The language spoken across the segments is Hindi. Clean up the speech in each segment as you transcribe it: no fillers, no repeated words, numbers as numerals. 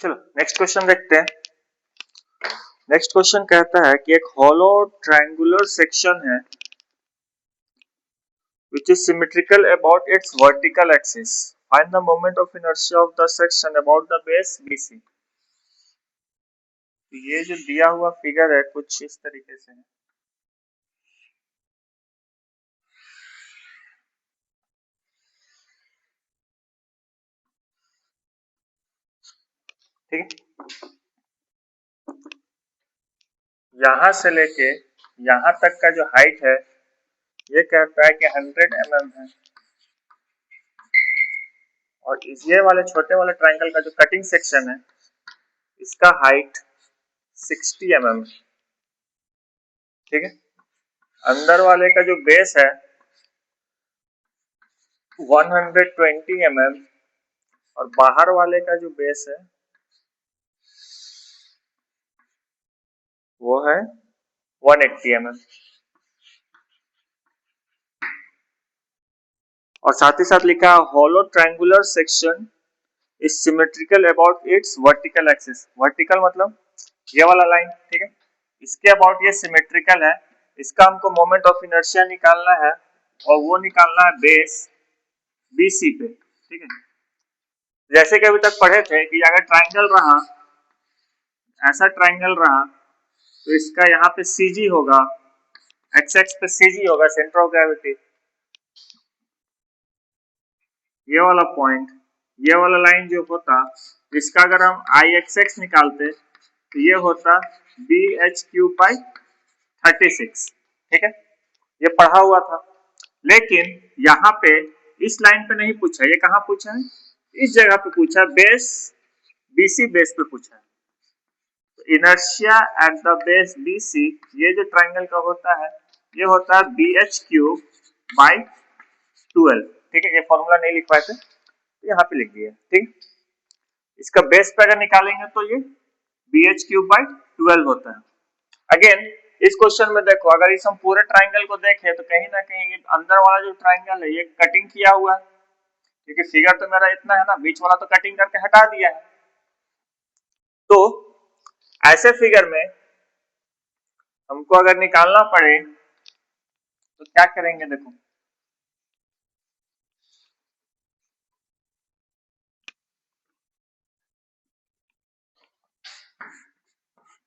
चलो नेक्स्ट क्वेश्चन देखते हैं। नेक्स्ट क्वेश्चन कहता है कि एक हॉलो ट्रायंगुलर सेक्शन है which is symmetrical about its vertical axis. Find the moment of inertia of the section about the base BC. तो ये जो दिया हुआ फिगर है कुछ इस तरीके से है। ठीक है, यहां से लेके यहां तक का जो हाइट है ये कहता है कि 100 mm है, और ये वाले छोटे वाले ट्रायंगल का जो कटिंग सेक्शन है इसका हाइट 60 mm। ठीक है, अंदर वाले का जो बेस है 120 mm और बाहर वाले का जो बेस है वो है 180 mm। और साथ ही साथ लिखा है hollow triangular section is symmetrical about it's vertical axis. Vertical मतलब ये वाला लाइन, ठीक है, इसके अबाउट ये सिमेट्रिकल है। इसका हमको मोमेंट ऑफ इनर्शिया निकालना है और वो निकालना है बेस BC पे। ठीक है, जैसे कि अभी तक पढ़े थे कि अगर ट्रायंगल रहा, ऐसा ट्रायंगल रहा तो इसका यहाँ पे CG होगा, एक्स एक्स पे CG होगा, सेंटर ऑफ ग्रेविटी, ये वाला पॉइंट, ये वाला लाइन जो होता इसका अगर हम IXX निकालते तो ये होता BH3/36। ठीक है, ये पढ़ा हुआ था, लेकिन यहाँ पे इस लाइन पे नहीं पूछा, ये कहाँ पूछा है, इस जगह पे पूछा, बेस BC बेस पे पूछा है। Inertia at the base BC, ये जो ट्रायंगल का होता है ये होता है BH3/12। ठीक है, ये फॉर्मूला नहीं लिख पाए थे तो यहाँ पे लिख दिया। ठीक, इसका बेस पे अगर निकालेंगे तो ये BH3/12 होता है। अगेन इस क्वेश्चन में देखो, अगर इस हम पूरे ट्रायंगल को देखें तो कहीं ना कहीं अंदर वाला जो ट्रायंगल है ये कटिंग किया हुआ है, क्योंकि फिगर तो मेरा इतना है ना, बीच वाला तो कटिंग करके हटा दिया है। तो ऐसे फिगर में हमको अगर निकालना पड़े तो क्या करेंगे, देखो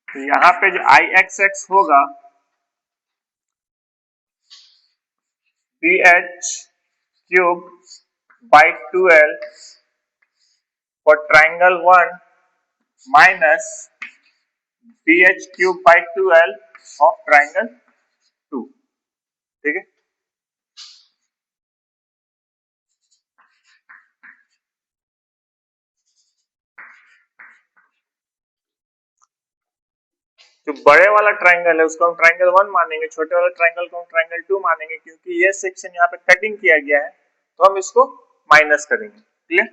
तो यहाँ पे जो IXX होगा BH3/12 for triangle 1 minus BH3/12 of triangle 2। ठीक है, जो बड़े वाला ट्रायंगल है उसको हम ट्रायंगल 1 मानेंगे, छोटे वाला ट्रायंगल को हम ट्रायंगल 2 मानेंगे, क्योंकि ये सेक्शन यहाँ पे कटिंग किया गया है तो हम इसको माइनस करेंगे। क्लियर,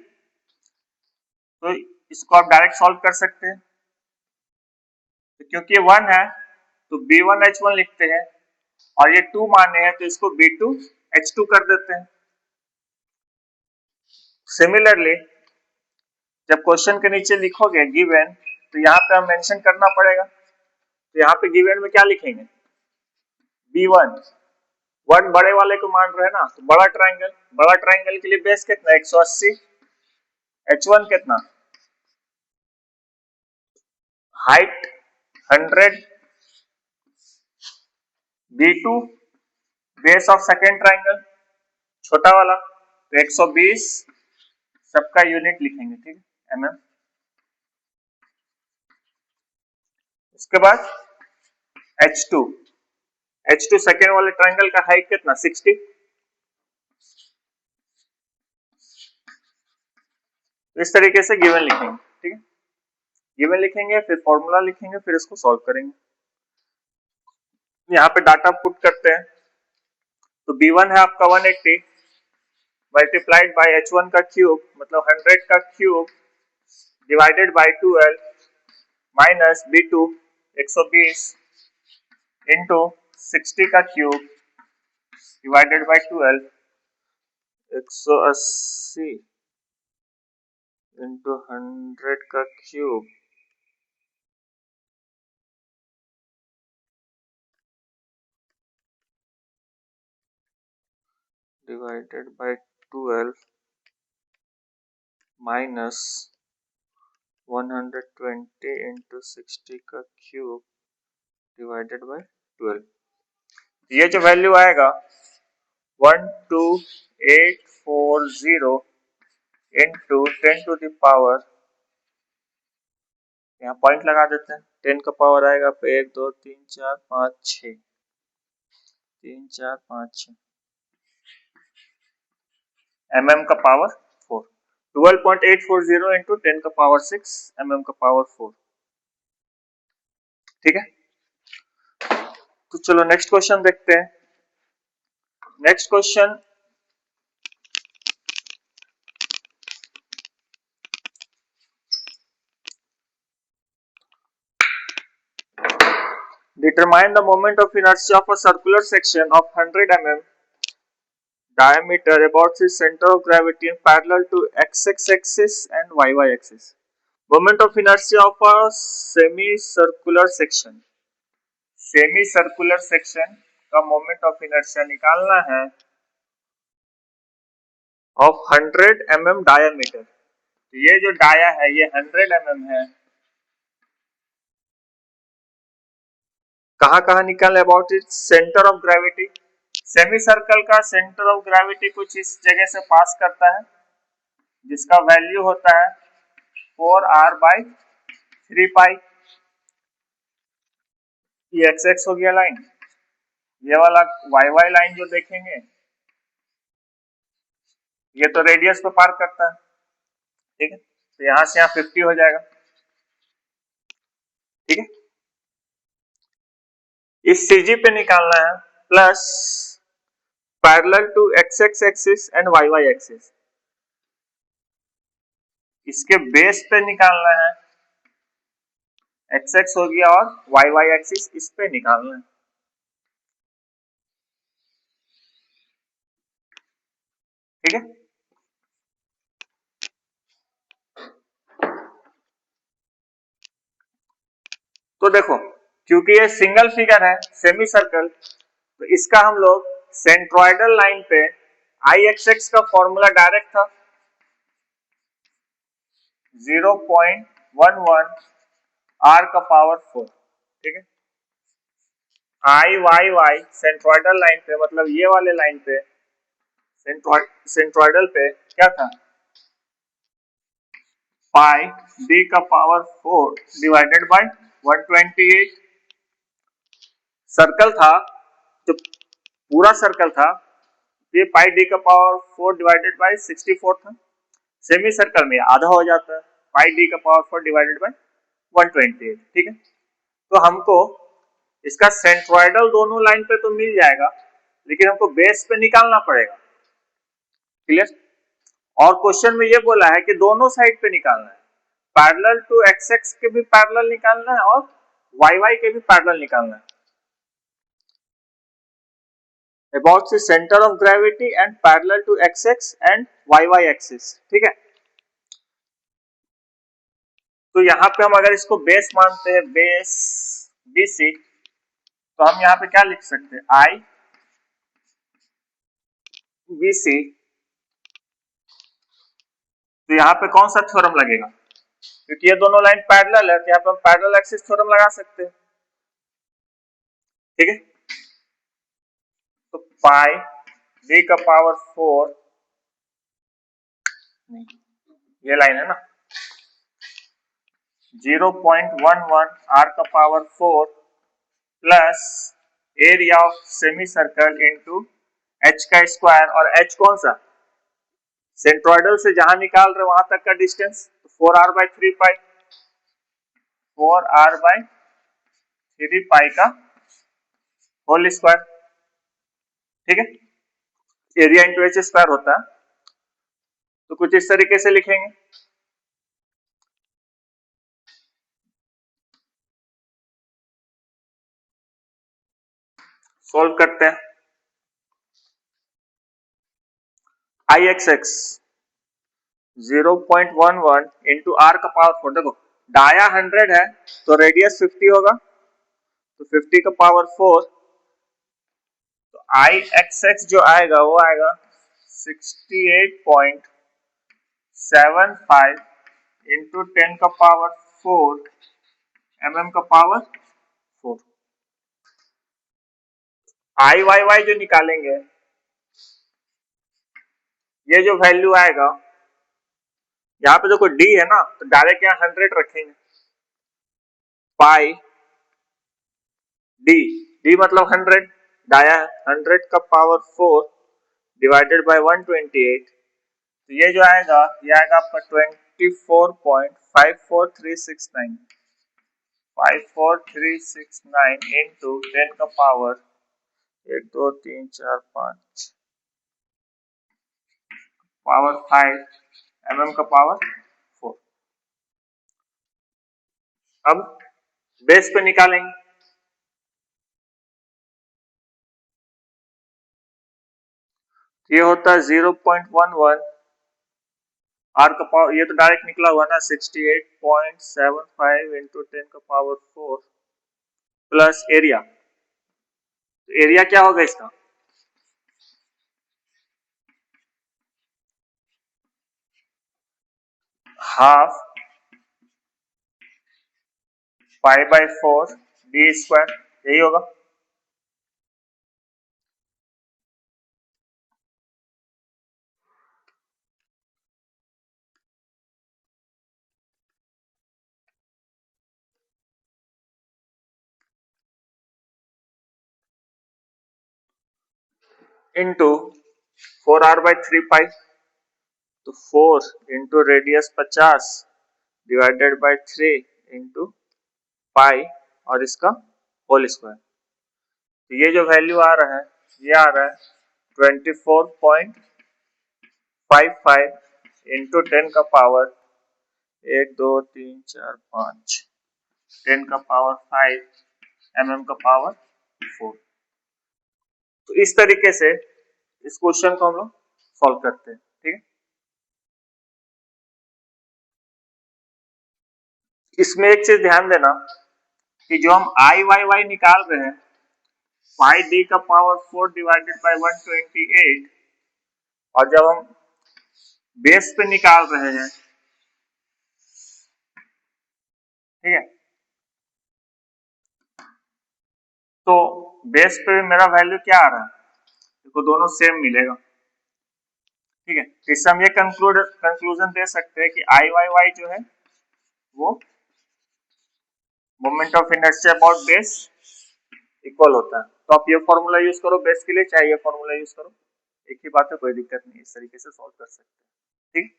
तो इसको आप डायरेक्ट सॉल्व कर सकते हैं, तो क्योंकि ये 1 है तो B1H1 लिखते हैं और ये 2 माने हैं तो इसको B2H2 कर देते हैं। सिमिलरली जब क्वेश्चन के नीचे लिखोगे गिवन तो यहाँ पे हम मेंशन करना पड़ेगा, तो यहाँ पे गिवन में क्या लिखेंगे, B1 1 बड़े वाले को मान रहे हैं ना, तो बड़ा ट्रायंगल के लिए बेस कितना 180, H1 कितना, height 100, B2 base of second triangle छोटा वाला तो 120, सबका यूनिट लिखेंगे। ठीक है, mm। उसके बाद H2 सेकेंड वाले ट्रायंगल का हाइट कितना 60, इस तरीके से गिवन लिखेंगे। ठीक है, गिवन लिखेंगे फिर फॉर्मूला लिखेंगे फिर इसको सॉल्व करेंगे। यहाँ पे डाटा पुट करते हैं तो B1 है आपका 180 मल्टीप्लाइड बाय H1 का क्यूब मतलब 100 का cube divided by 12 minus B2 120 into 60 का क्यूब डिवाइडेड बाय 12 180 इंटू 100 का cube divided by 12 minus 120 into 60 का क्यूब डिवाइडेड बाय 12। ये जो वैल्यू आएगा 12840 इंटू 10 टू द पावर, यहाँ पॉइंट लगा देते हैं, 10 का पावर आएगा पे 1 2 3 4 5 6, 3 4 5 6 mm का पावर 4, 12.840 इंटू 10 का पावर 6 mm का पावर 4। ठीक है, तो चलो नेक्स्ट क्वेश्चन देखते हैं। Next question, determine the moment of inertia of a circular section of 100 mm diameter about its center of gravity and parallel to x-axis and y-y axis. Moment of inertia of a semicircular section. Semicircular section का moment of inertia निकालना है of 100 mm diameter। तो ये जो डाया है ये 100 mm है। कहाँ कहाँ निकालना, about its centre of gravity. Semi circle का सेंटर ऑफ ग्रेविटी कुछ इस जगह से पास करता है जिसका वैल्यू होता है 4r/3 पाई। ये एक्स एक्स हो गया लाइन, ये वाला वाई वाई लाइन जो देखेंगे ये तो रेडियस को पार करता है। ठीक है, तो यहां से यहाँ 50 हो जाएगा। ठीक है, इस सीजी पे निकालना है plus parallel to X X axis and Y Y axis, इसके बेस पे निकालना है, एक्स एक्स हो गया और वाई वाई एक्सिस इस पे निकालना है। ठीक है, तो देखो क्योंकि ये सिंगल फिगर है सेमी सर्कल, तो इसका हम लोग सेंट्रोइडल लाइन पे आई एक्स एक्स का फॉर्मूला डायरेक्ट था 0.11 r का पावर 4। ठीक है, आई वाई वाई सेंट्रोइडल लाइन पे मतलब ये वाले लाइन पे सेंट्रोइडल पे क्या था, पाई d का पावर 4 डिवाइडेड बाय 128। सर्कल था जो पूरा सर्कल था, ये पाई d का पावर 4 डिवाइडेड बाय 64 था। सेमी सर्कल में आधा हो जाता है, पाई d का पावर 4 डिवाइडेड बाय 128। ठीक है, तो हमको इसका सेंट्रोइडल दोनों लाइन पे तो मिल जाएगा, लेकिन हमको बेस पे निकालना पड़ेगा। क्लियर, और क्वेश्चन में ये बोला है कि दोनों साइड पे निकालना है, पैरेलल टू एक्स एक्स के भी पैरेलल निकालना है और वाई वाई के भी पैरेलल निकालना है। About the centre of gravity and parallel to X X and Y Y axis. ठीक है, तो यहाँ पे हम अगर इसको बेस मानते हैं, बेस BC, तो हम यहाँ पे क्या लिख सकते हैं, आई BC। तो यहाँ पे कौन सा थ्योरम लगेगा, क्योंकि ये दोनों लाइन पैरेलल है तो यहाँ पे हम पैरेलल एक्सिस थ्योरम लगा सकते हैं। ठीक है, तो पाई d का पावर 4, ये लाइन है ना, 0.11 r का power 4 plus area of semi circle into h का स्क्वायर, और h कौन सा, सेंट्रोइडल से जहां निकाल रहे वहां तक का डिस्टेंस, 4r/3 पाई, 4r/3 पाई का होल स्क्वायर। ठीक है, एरिया इंटू एच स्क्वायर होता है, तो कुछ इस तरीके से लिखेंगे। सॉल्व करते हैं। आई एक्स एक्स 0.11 इंटू आर का पावर 4। देखो डाया 100 है तो रेडियस 50 होगा, तो 50 का पावर 4, तो आई एक्स एक्स जो आएगा वो आएगा 68.75 इंटू 10 का पावर 4 mm का पावर 4। आई वाई वाई जो निकालेंगे, ये जो वैल्यू आएगा, यहाँ पे देखो डी है ना, तो डायरेक्ट यहाँ 100 रखेंगे, पाई डी, डी मतलब 100, डाया 100 का पावर 4 डिवाइडेड बाय 128, तो ये जो आएगा, ये आएगा आपका 24.54369 54369 इंटू 10 का पावर 1 2 3 4 5 पावर 5 mm का पावर 4। अब बेस पे निकालेंगे, ये होता है 0.11 आर का पावर, ये तो डायरेक्ट निकला हुआ ना 68.75 इंटू 10 का पावर 4 प्लस एरिया, तो एरिया क्या होगा इसका, half pi by 4 D square, यही होगा। इंटू 4r/3 पाई, तो 4 into radius 50 divided by 3 into pi और इसका होल स्क्वायर, तो ये जो वैल्यू आ रहा है, ये आ रहा है 24.55 इंटू 10 का पावर 1 2 3 4 5 10 का पावर 5 mm का पावर 4। तो इस तरीके से इस क्वेश्चन को हम लोग सॉल्व करते हैं, ठीक है। इसमें एक चीज ध्यान देना कि जो हम आई वाई वाई निकाल रहे हैं, पाई डी का पावर 4 डिवाइडेड बाय 128, और जब हम बेस पे निकाल रहे हैं, ठीक है, तो बेस पे मेरा वैल्यू क्या आ रहा है, देखो दोनों सेम मिलेगा, ठीक है। इससे हम ये कंक्लूजन दे सकते हैं कि आई वाई वाई जो है वो moment of inertia about base equal होता है। तो आप ये फॉर्मूला यूज करो बेस के लिए, चाहे ये फॉर्मूला यूज करो, एक ही बात है, कोई दिक्कत नहीं, इस तरीके से सॉल्व कर सकते हैं, ठीक।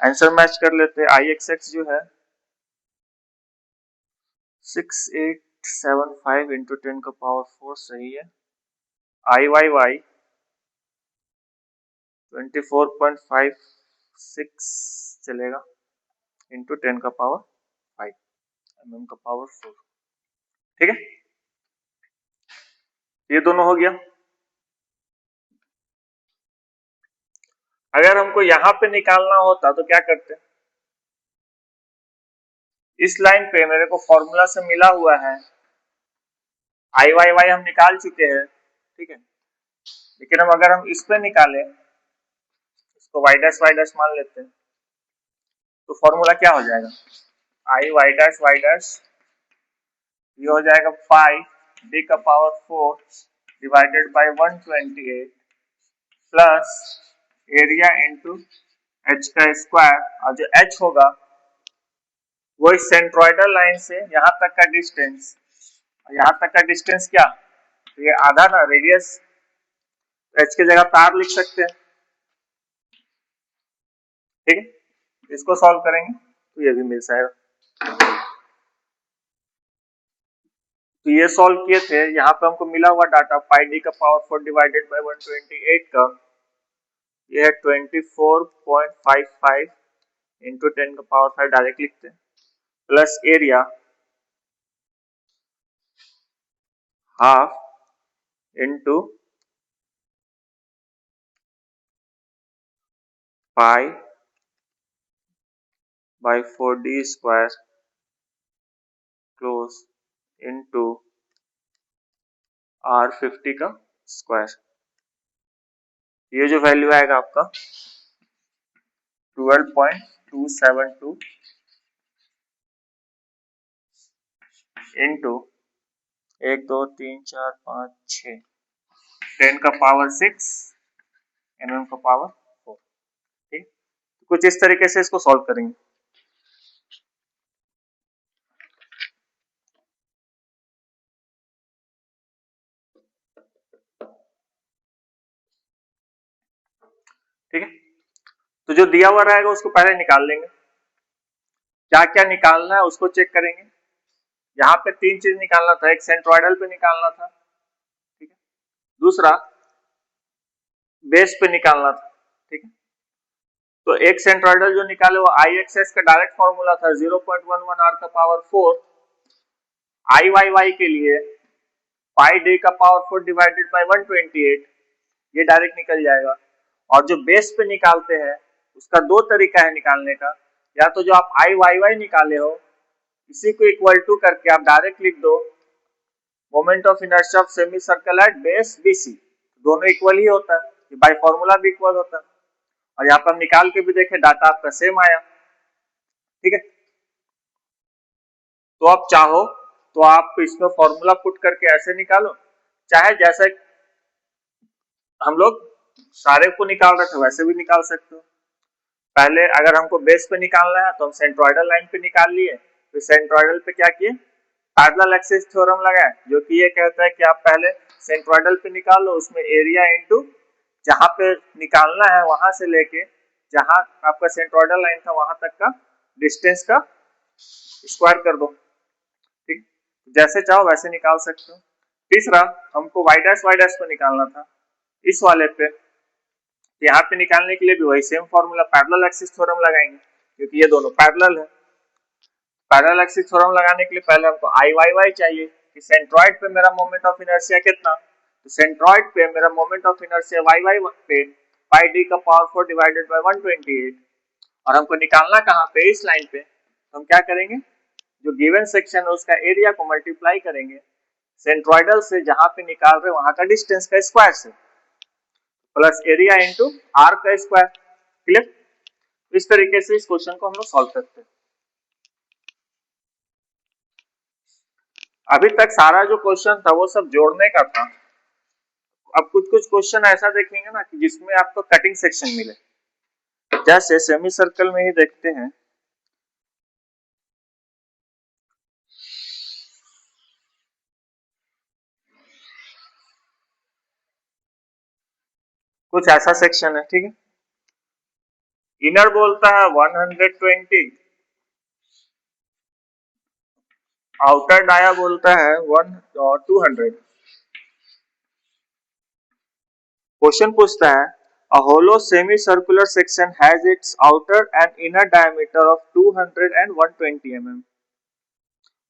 आंसर मैच कर लेते हैं। आई एक्स एक्स जो है 6875 इंटू 10 का पावर 4 सही है। आई वाई वाई 24.56 चलेगा इंटू 10 का पावर 5 mm का पावर 4, ठीक है। ये दोनों हो गया। अगर हमको यहां पे निकालना होता तो क्या करते, इस लाइन पे मेरे को फॉर्मूला से मिला हुआ है, आई वाई वाई हम निकाल चुके हैं, ठीक है, लेकिन अब अगर हम इस पे निकालें, इसको वाई डैश मान लेते हैं, तो फॉर्मूला क्या हो जाएगा, आई वाई डैश, ये हो जाएगा पाई डी का power 4 divided by 128 plus area into H का स्क्वायर, और जो एच होगा वो इस सेंट्रोइडल लाइन से यहाँ तक का डिस्टेंस, यहाँ तक का डिस्टेंस क्या, तो ये आधा ना रेडियस, एच की जगह तार लिख सकते हैं, ठीक है। इसको सॉल्व करेंगे तो ये भी मिल जाएगा। तो ये सॉल्व किए थे, यहाँ पे हमको मिला हुआ डाटा पाई डी का पावर 4 डिवाइडेड बाय 128 का, ये है 24.55 इंटू 10 का पावर 5 डायरेक्ट लिखते हैं, plus area half into pi by 4d² close into R50 का स्क्वायर। ये जो वैल्यू आएगा आपका 12.272 इंटू 1 2 3 4 5 6 10 का पावर 6 mm का पावर 4। ठीक, कुछ इस तरीके से इसको सॉल्व करेंगे। ठीक है, तो जो दिया हुआ रहेगा उसको पहले निकाल लेंगे, क्या क्या निकालना है उसको चेक करेंगे। यहाँ पे 3 चीज निकालना था, एक सेंट्रोइडल पे निकालना था, ठीक है, दूसरा बेस पे निकालना था। ठीक है, तो एक सेंट्रोइडल जो निकाले वो IXS का डायरेक्ट फॉर्मूला था 0.11 R का पावर 4 IYY के लिए पाई d का पावर 4 डिवाइडेड बाय 128, ये डायरेक्ट निकल जाएगा। और जो बेस पे निकालते हैं उसका दो तरीका है निकालने का, या तो जो आप IYY निकाले हो इसी को इक्वल टू करके आप डायरेक्ट लिख दो moment of inertia of semi circle eight base BC, दोनों इक्वल ही होता है, बाय फॉर्मूला भी इक्वल होता है। और यहाँ पर हम निकाल के भी देखे डाटा आपका सेम आया। ठीक है, तो आप चाहो तो आप इसमें फॉर्मूला पुट करके ऐसे निकालो, चाहे जैसे हम लोग सारे को निकाल रहे थे वैसे भी निकाल सकते हो। पहले अगर हमको बेस पे निकालना है तो हम सेंट्रोइडल लाइन पे निकाल लिए, तो सेंट्रोइडल पे क्या किए, पैरेलल एक्सिस थ्योरम लगाए, जो कि ये कहता है कि आप पहले सेंट्रोइडल पे निकालो, उसमें एरिया इनटू जहां पे निकालना है वहां से लेके जहां आपका सेंट्रोइडल लाइन था वहां तक का डिस्टेंस का स्क्वायर कर दो। ठीक, जैसे चाहो वैसे निकाल सकते हो। तीसरा हमको y' को निकालना था, इस वाले पे यहाँ पे निकालने के लिए भी वही same formula parallel axis theorem लगाएंगे, क्योंकि ये दोनों पैरेलल है। पैरेलल एक्सिस थ्योरम लगाने के लिए पहले हमको IYY चाहिए कि सेंट्रोइड पे मेरा मोमेंट ऑफ इनर्शिया कितना, तो सेंट्रोइड पे मेरा मोमेंट ऑफ इनर्शिया YY पे पाई d का पावर 4 डिवाइडेड बाय 128, और हमको निकालना कहाँ पे, इस लाइन पे। तो हम क्या करेंगे, जो गिवन सेक्शन है उसका एरिया को मल्टीप्लाई करेंगे सेंट्रोइडल से जहां पे निकाल रहे वहां का डिस्टेंस का स्क्वायर से, प्लस एरिया इंटू आर का स्क्वायर। क्लियर, इस तरीके से इस क्वेश्चन को हम लोग सॉल्व करते हैं। अभी तक सारा जो क्वेश्चन था वो सब जोड़ने का था। अब कुछ कुछ क्वेश्चन ऐसा देखेंगे ना कि जिसमें आपको कटिंग सेक्शन मिले, जैसे सेमी सर्कल में ही देखते हैं। कुछ ऐसा सेक्शन है, ठीक है, इनर बोलता है 120, आउटर डाया बोलता है 200। क्वेश्चन पूछता है a hollow semicircular section has its outer and inner diameter of 200 and 120 mm.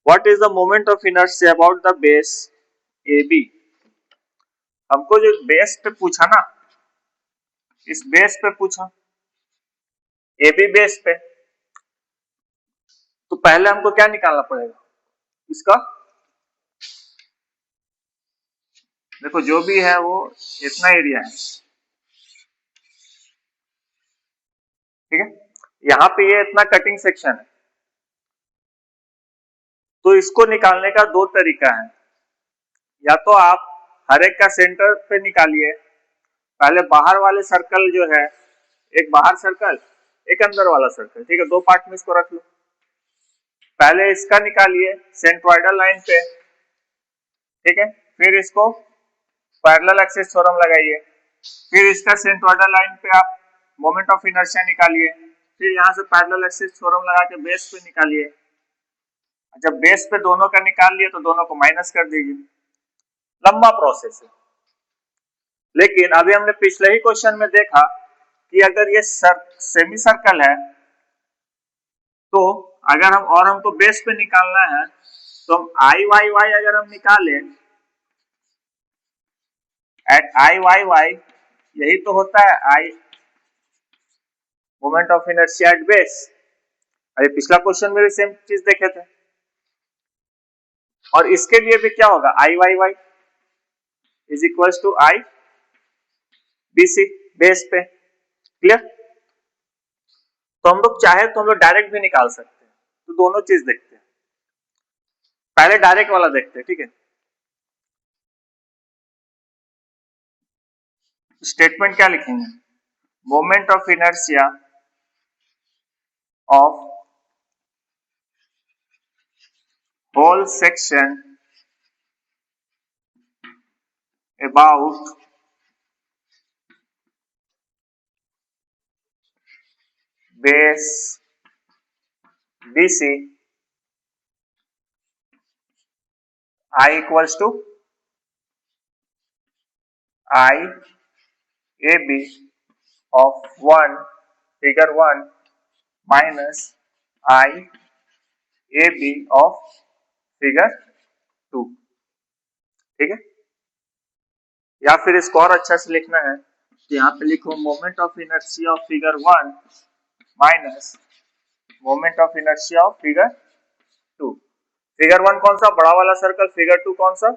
What is the moment of inertia about the base AB? हमको जो बेस पे पूछा ना, इस बेस पे पूछा AB बेस पे, तो पहले हमको क्या निकालना पड़ेगा, इसका देखो जो भी है वो इतना एरिया है। ठीक है, यहाँ पे ये इतना कटिंग सेक्शन है, तो इसको निकालने का दो तरीका है। या तो आप हर एक का सेंटर पे निकालिए, पहले बाहर वाले सर्कल जो है, एक बाहर सर्कल एक अंदर वाला सर्कल, ठीक है, दो पार्ट में इसको रख लो। पहले इसका निकालिए सेंट्रोइडल लाइन पे, ठीक है, फिर इसको पैरेलल एक्सिस थ्योरम लगाइए, फिर इसका सेंट्रोइडल लाइन पे आप मोमेंट ऑफ इनर्शिया निकालिए, फिर यहाँ से पैरेलल एक्सिस थ्योरम लगा के बेस पे निकालिए। जब बेस पे दोनों का निकाल लिए तो दोनों को माइनस कर दीजिए। लंबा प्रोसेस है, लेकिन अभी हमने पिछले ही क्वेश्चन में देखा कि अगर ये सेमी सर्कल है तो अगर हम और हमको बेस पे निकालना है तो हम IYY अगर हम निकाले एट IYY, यही तो होता है I moment of inertia at base. अरे पिछला क्वेश्चन में भी सेम चीज देखे थे। और इसके लिए भी क्या होगा, I Y Y is equal to I B C base पे। क्लियर? तो हम लोग चाहे तो हम लोग डायरेक्ट भी निकाल सकते हैं, तो दोनों चीज देखते हैं। पहले डायरेक्ट वाला देखते हैं, ठीक है। स्टेटमेंट क्या लिखेंगे, moment of inertia of whole section about base BC I equals to I AB of 1 figure 1 minus I AB of figure 2। ठीक है, या फिर इसको और अच्छा से लिखना है तो यहाँ पे लिखो moment of inertia of figure 1 minus moment of inertia of figure 2। Figure 1 कौन सा, बड़ा वाला सर्कल, फिगर 2 कौन सा,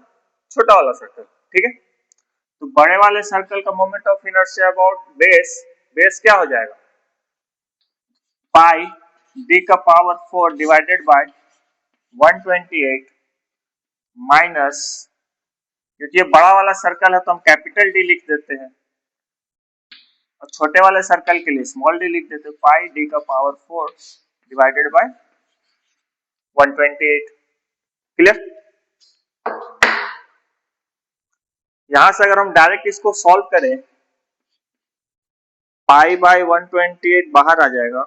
छोटा वाला सर्कल। ठीक है, तो बड़े वाले सर्कल का moment of inertia about base क्या हो जाएगा, पाई डी का पावर 4 डिवाइडेड बाय 128 माइनस, क्योंकि ये बड़ा वाला सर्कल है तो हम कैपिटल डी लिख देते हैं, और छोटे वाले सर्कल के लिए स्मॉल डी लिख देते हैं, पाई डी का पावर 4 डिवाइडेड बाय 128। क्लियर? यहां से अगर हम डायरेक्ट इसको सॉल्व करें, पाई बाय 128 बाहर आ जाएगा,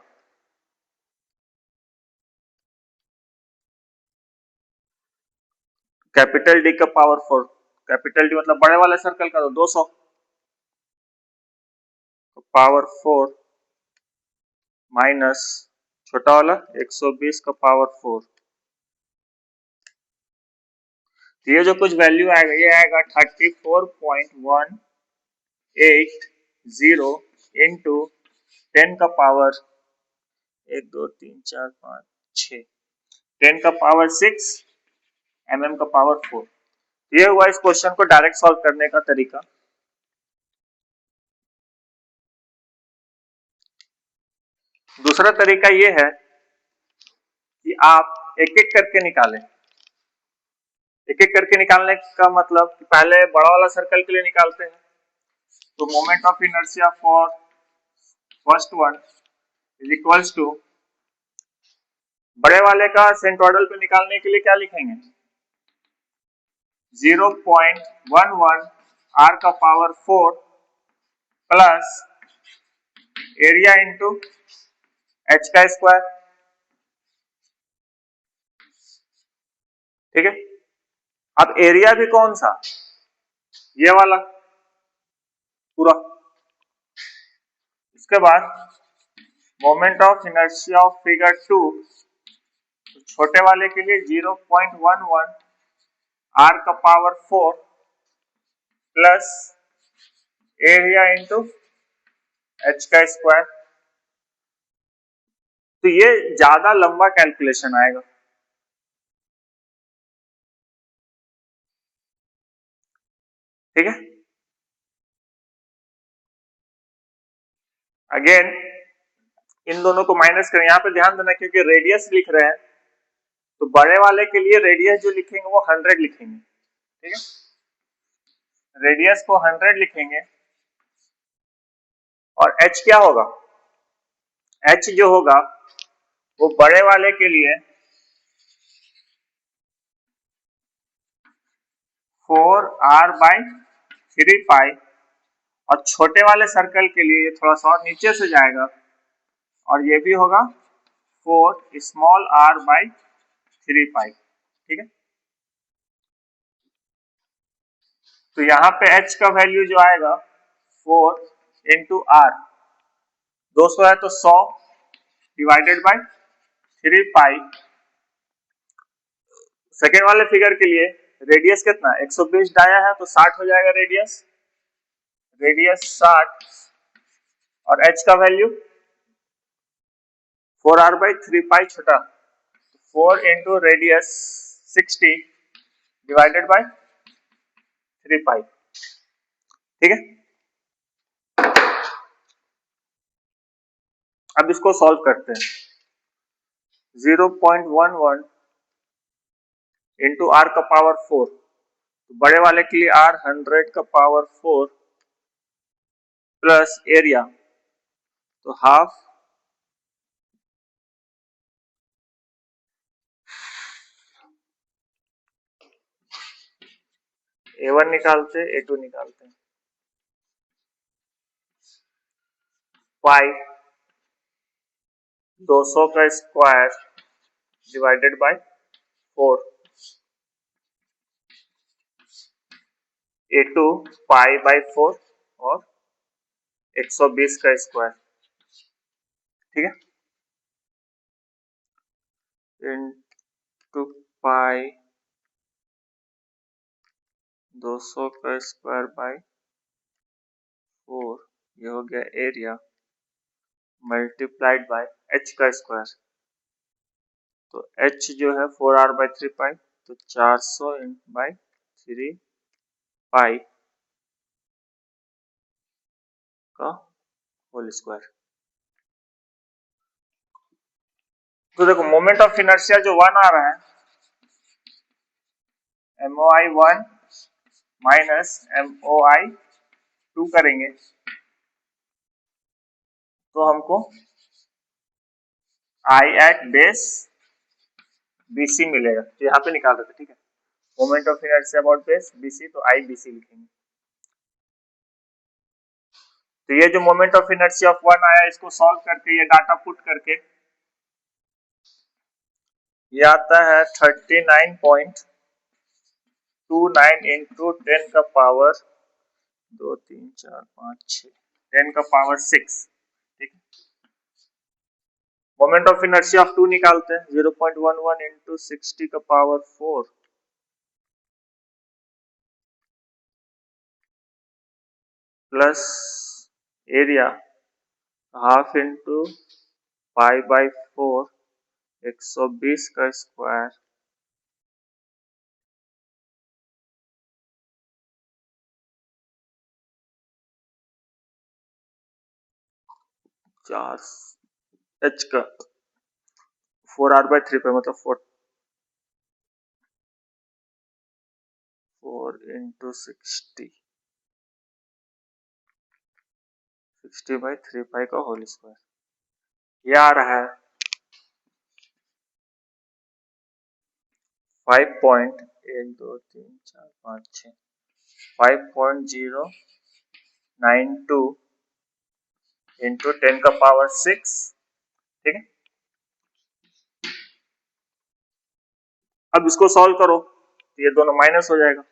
कैपिटल डी का पावर 4, कैपिटल डी मतलब बड़े वाले सर्कल का तो 200, तो पावर 4 माइनस छोटा वाला 120 का पावर 4, ये जो कुछ वैल्यू आएगा ये आएगा 34.180 इंटू 10 का पावर 1 2 3 4 5 6, 10 का पावर 6 mm का पावर 4। ये हुआ इस क्वेश्चन को डायरेक्ट सॉल्व करने का तरीका। दूसरा तरीका ये है कि आप एक एक करके निकालें। एक एक करके निकालने का मतलब कि पहले बड़ा वाला सर्कल के लिए निकालते हैं, तो moment of inertia for first one is equals to, बड़े वाले का सेंट्रोइडल पे निकालने के लिए क्या लिखेंगे, 0.11 r का power 4 plus area into h का स्क्वायर। ठीक है, अब एरिया भी कौन सा, ये वाला पूरा। इसके बाद moment of inertia of figure 2, छोटे वाले के लिए 0.11 r का power 4 plus area into h का स्क्वायर। तो ये ज्यादा लंबा कैलकुलेशन आएगा। ठीक है, अगेन इन दोनों को माइनस करें, यहां पे ध्यान देना क्योंकि रेडियस लिख रहे हैं तो बड़े वाले के लिए रेडियस जो लिखेंगे वो 100 लिखेंगे। ठीक है, रेडियस को 100 लिखेंगे, और h क्या होगा, h जो होगा वो बड़े वाले के लिए 4r/3π, और छोटे वाले सर्कल के लिए ये थोड़ा सा और नीचे से जाएगा और ये भी होगा 4r/3π। ठीक है, तो यहाँ पे h का वैल्यू जो आएगा 4 इंटू r, 200 है तो 100 डिवाइडेड बाय 3π। सेकेंड वाले फिगर के लिए रेडियस कितना, 120 डाया है तो 60 हो जाएगा रेडियस, 60, और h का वैल्यू 4r/3π छोटा 4 into रेडियस 60 डिवाइडेड बाय 3π। ठीक है, अब इसको सॉल्व करते हैं। 0.11 इंटू आर का पावर 4, तो बड़े वाले के लिए r 100 का पावर 4 प्लस एरिया, तो हाफ A1 निकालते, A2 निकालते, पाई 200 का square divided by 4, A2 pi by 4 और 120 का स्क्वायर। ठीक है, इनटू पाई 200 का स्क्वायर बाय 4, ये हो गया एरिया, मल्टीप्लाइड बाय h का स्क्वायर, तो h जो है 4r/3π, तो 400 बाय 3π का होल स्क्वायर। तो देखो मोमेंट ऑफ इनर्शिया जो 1 आ रहा है, MOI1 माइनस MOI2 करेंगे तो हमको I एट बेस BC मिलेगा, तो यहाँ पे निकाल देते। ठीक है, moment of inertia about base BC, तो I BC लिखेंगे। तो ये जो मोमेंट ऑफ इनर्शिया ऑफ 1 आया, इसको सॉल्व करके ये डाटा पुट करके ये आता है 39.29 इंटू 10 का पावर 2 3 4 5 6 10 का पावर 6। ठीक है, मोमेंट ऑफ इनर्शिया ऑफ 2 निकालते हैं, 0.11 इंटू 60 का power 4 plus area half into pi by 4 120 का स्क्वायर चार h का 4r/3π मतलब 4 इंटू 60 बाय 3π का होल स्क्वायर। ये आ रहा है 5.092 इंटू 10 का पावर 6। ठीक है, अब इसको सॉल्व करो तो ये दोनों माइनस हो जाएगा,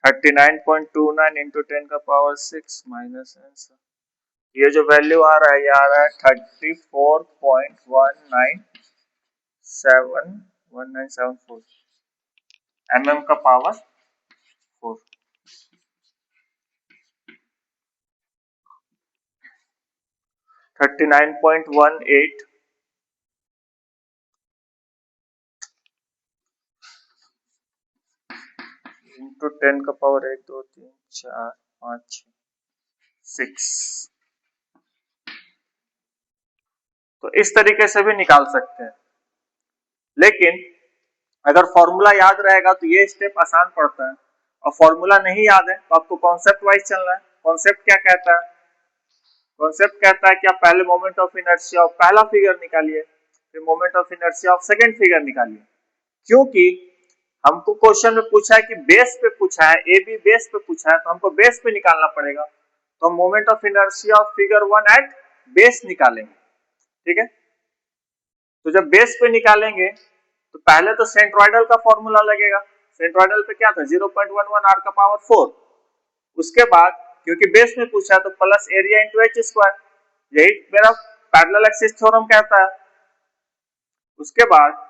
39.29 इंटू 10 का पावर 6 माइनस आंसर, ये जो वैल्यू आ रहा है, ये आ रहा है 34.1974 mm का पावर 4। 39.18 इंटू 10 का पावर 1 2 3 4 5 6। तो इस तरीके से भी निकाल सकते हैं, लेकिन अगर फॉर्मूला याद रहेगा तो ये स्टेप आसान पड़ता है, और फॉर्मूला नहीं याद है तो आपको कॉन्सेप्ट वाइज चलना है। कॉन्सेप्ट क्या कहता है? कॉन्सेप्ट कहता है कि आप पहले मोमेंट ऑफ इनर्शिया ऑफ पहला फिगर निकालिए, फिर moment of inertia of second figure निकालिए, क्योंकि हमको क्वेश्चन में पूछा है कि बेस पे पूछा है, ए बी बेस पे पूछा है, तो हमको बेस पे निकालना पड़ेगा। तो हम moment of inertia of figure 1 at base निकालेंगे। ठीक है, तो जब बेस पे निकालेंगे तो पहले तो सेंट्रोइडल का फॉर्मूला लगेगा। सेंट्रोइडल पे क्या था, 0.11 r का पावर 4। उसके बाद क्योंकि बेस में पूछा तो plus area into H square, यही मेरा पैरेलल एक्सिस थ्योरम कहता है। उसके बाद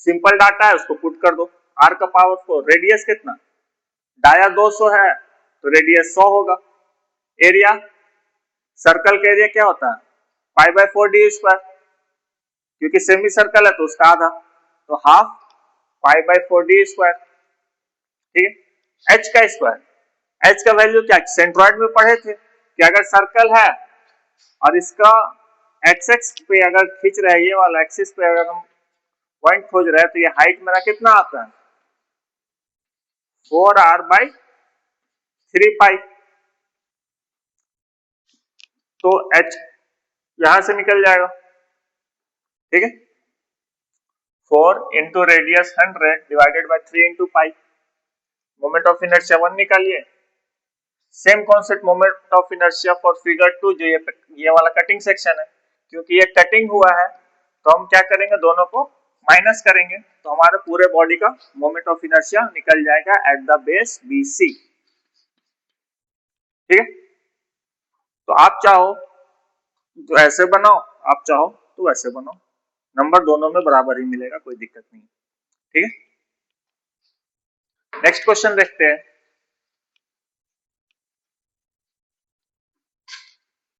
सिंपल डाटा है, उसको पुट कर दो, r का पावर 4, रेडियस कितना, डाया 200 है तो रेडियस 100 होगा। एरिया, सर्कल का एरिया क्या होता है, पाई बाय 4 डी स्क्वायर, क्योंकि सेमी सर्कल है तो उसका आधा, तो half pi by 4d square. ठीक है, h का स्क्वायर, h का वैल्यू क्या सेंट्रॉइड में पढ़े थे कि अगर सर्कल है और इसका एक्स एक्स पे अगर खींच रहे हैं, ये वाला एक्सिस पे अगर हम पॉइंट खोज रहे हैं, तो ये हाइट मेरा कितना आता है 4r/3 पाई। तो h यहां से निकल जाएगा। ठीक है, 4 into radius 100 divided by 3 into pi. Moment of inertia 1 निकालिए। Same concept moment of inertia for figure 2, जो ये वाला कटिंग सेक्शन है, क्योंकि ये कटिंग हुआ है तो हम क्या करेंगे, दोनों को माइनस करेंगे, तो हमारे पूरे बॉडी का मोमेंट ऑफ इनर्शिया निकल जाएगा एट द बेस BC। ठीक है, तो आप चाहो तो ऐसे बनाओ, आप चाहो तो ऐसे बनाओ, नंबर दोनों में बराबर ही मिलेगा, कोई दिक्कत नहीं। ठीक है, नेक्स्ट क्वेश्चन देखते हैं।